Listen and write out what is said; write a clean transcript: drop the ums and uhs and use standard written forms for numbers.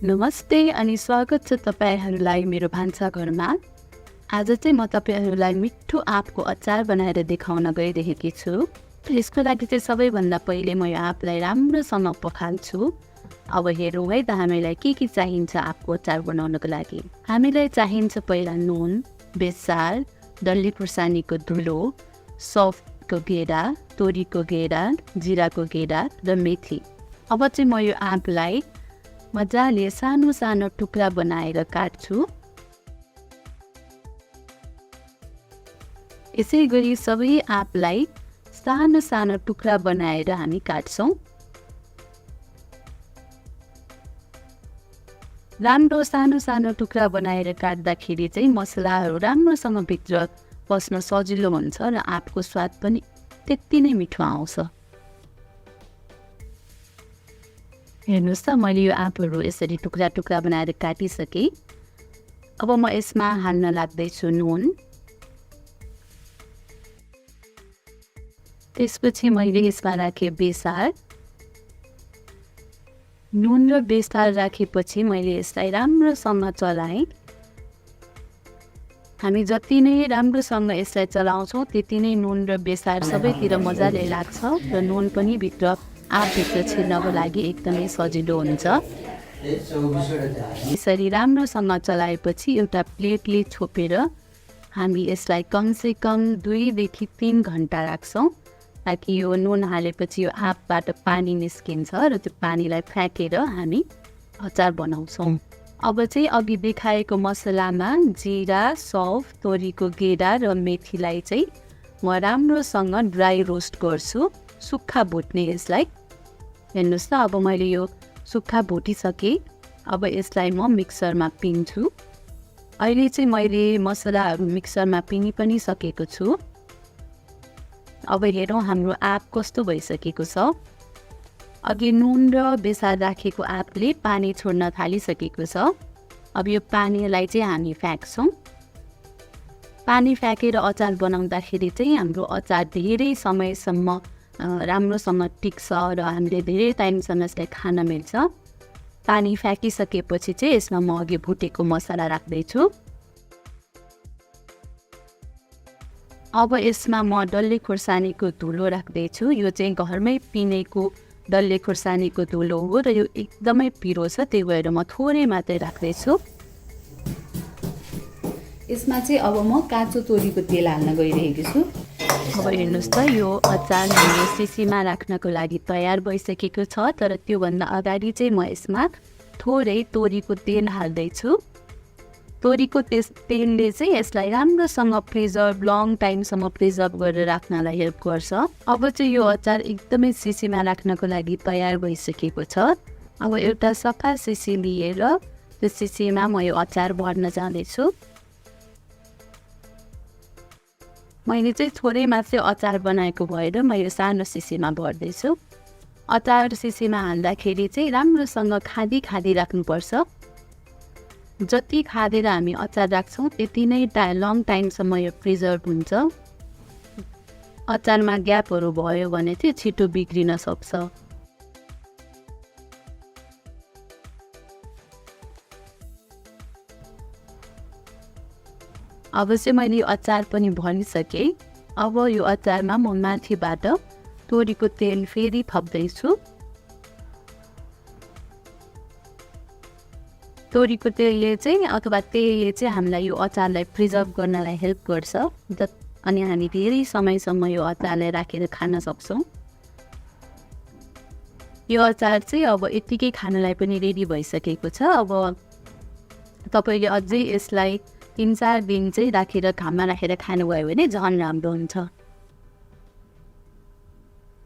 नमस्ते अनि स्वागत छ तपाईहरुलाई मेरो भान्साघरमा। आज चाहिँ म तपाईहरुलाई मिठो आँपको अचार बनाएर देखाउन गइरहेकी छु। यसको लागि चाहिँ सबैभन्दा पहिले म यो आँपलाई राम्रोसँग पखाल्छु। अब हेरौँ है त हामीलाई के चाहिन्छ आँपको अचार बनाउनको लागि। हामीलाई चाहिन्छ पहिला नुन, बेसार, डल्ले खुर्सानीको धुलो, सौफको गेडा, तोरीको गेडा, जिराको गेडा र मेथी। अब चाहिँ म यो आँपलाई मजाले सानो सानो टुक्रा बनाएर काट्छु। यसै गरी सबै आँपलाई सानो सानो टुक्रा बनाएर हामी काट्छौं। राम्रो सानो सानो टुक्रा बनाएर काट्दाखेरि चाहिँ मसलाहरू राम्रोसँग भित्र पस्न सजिलो हुन्छ र आँपको स्वाद पनि त्यति नै मिठो आउँछ। हेर्नुस् त मैले यो आँपहरू यसरी टुक्रा टुक्रा बनाएर काटिसके। अब म यसमा हाल्न लाग्दैछु नुन। त्यसपछि मैले यसमा राखेँ बेसार। नुन र बेसार राखेपछि मैले यसलाई राम्रोसँग चलाएँ। हामी जति नै राम्रोसँग यसलाई चलाउँछौँ त्यति नै नुन र बेसार सबैतिर मजाले लाग्छ र नुन पनि भित्र आँपभित्र छिर्नको लागि एकदमै सजिलो हुन्छ। यसरी राम्रोसँग चलाएपछि एउटा प्लेटले छोपेर हामी यसलाई कमसे कम 2 देखि 3 घण्टा राख्छौँ, ताकि यो नुन हालेपछि यो आँपबाट पानी निस्किन्छ र त्यो पानीलाई फ्याँकेर हामी अचार बनाउँछौँ। अब चाहिँ अघि देखाएको मसलामा जिरा, सौफ, तोरीको गेडा र मेथीलाई चाहिँ म राम्रोसँग ड्राई रोस्ट गर्छु, सुक्खा भुट्ने यसलाई। हेर्नुस् त अब मैले यो सुक्खा भुटिसकेँ। अब यसलाई म मिक्सरमा पिन्छु। अहिले चाहिँ मैले मसलाहरू मिक्सरमा पिनी पनि सकेको छु। अब हेरौँ हाम्रो आँप कस्तो भइसकेको छ। अघि नुन र बेसार राखेको आँपले पानी छोड्न थालिसकेको छ। अब यो पानीलाई चाहिँ हामी फ्याँक्छौँ। पानी फ्याँकेर अचार बनाउँदाखेरि चाहिँ हाम्रो अचार धेरै समयसम्म राम्रोसँग टिक्छ र हामीले धेरै टाइमसम्म यसलाई खान मिल्छ। पानी फ्याँकिसकेपछि चाहिँ यसमा म अघि भुटेको मसला राख्दैछु। अब यसमा म डल्ले खुर्सानीको धुलो राख्दैछु। यो चाहिँ घरमै पिनेको डल्ले खुर्सानीको धुलो हो र यो एकदमै पिरो छ, त्यही भएर म थोरै मात्रै राख्दैछु। यसमा चाहिँ अब म काँचो तोरीको तेल हाल्न गइरहेको छु। अब हेर्नुहोस् त यो अचार हाम्रो सिसीमा राख्नको लागि तयार भइसकेको छ, तर त्योभन्दा अगाडि चाहिँ म यसमा थोरै तोरीको तेल हाल्दैछु। तोरीको तेलले चाहिँ यसलाई राम्रोसँग प्रिजर्भ, लङ टाइमसम्म प्रिजर्भ गरेर राख्नलाई हेल्प गर्छ। अब चाहिँ यो अचार एकदमै सिसीमा राख्नको लागि तयार भइसकेको छ। अब एउटा सफा सिसी लिएर त्यो सिसीमा म यो अचार भर्न जाँदैछु। मैले चाहिँ थोरै मात्रै अचार बनाएको भएर म यो सानो सिसीमा भर्दैछु। अचार सिसीमा हाल्दाखेरि चाहिँ राम्रोसँग खाँदी राख्नुपर्छ। जति खाँदेर हामी अचार राख्छौँ त्यति नै लङ टाइमसम्म यो प्रिजर्भ हुन्छ। अचारमा ग्यापहरू भयो भने चाहिँ छिटो बिग्रिन सक्छ। अब चाहिँ मैले यो अचार पनि भरिसकेँ। अब यो अचारमा म माथिबाट तोरीको तेल फेरि थप्दैछु। तोरीको तेलले चाहिँ अथवा तेलले चाहिँ हामीलाई यो अचारलाई प्रिजर्भ गर्नलाई हेल्प गर्छ अनि हामी धेरै समयसम्म यो अचारलाई राखेर खान सक्छौँ। यो अचार चाहिँ अब यतिकै खानलाई पनि रेडी भइसकेको छ। अब तपाईँले अझै यसलाई 3-4 दिन चाहिँ राखेर घाममा राखेर खानुभयो भने झन् राम्रो हुन्छ।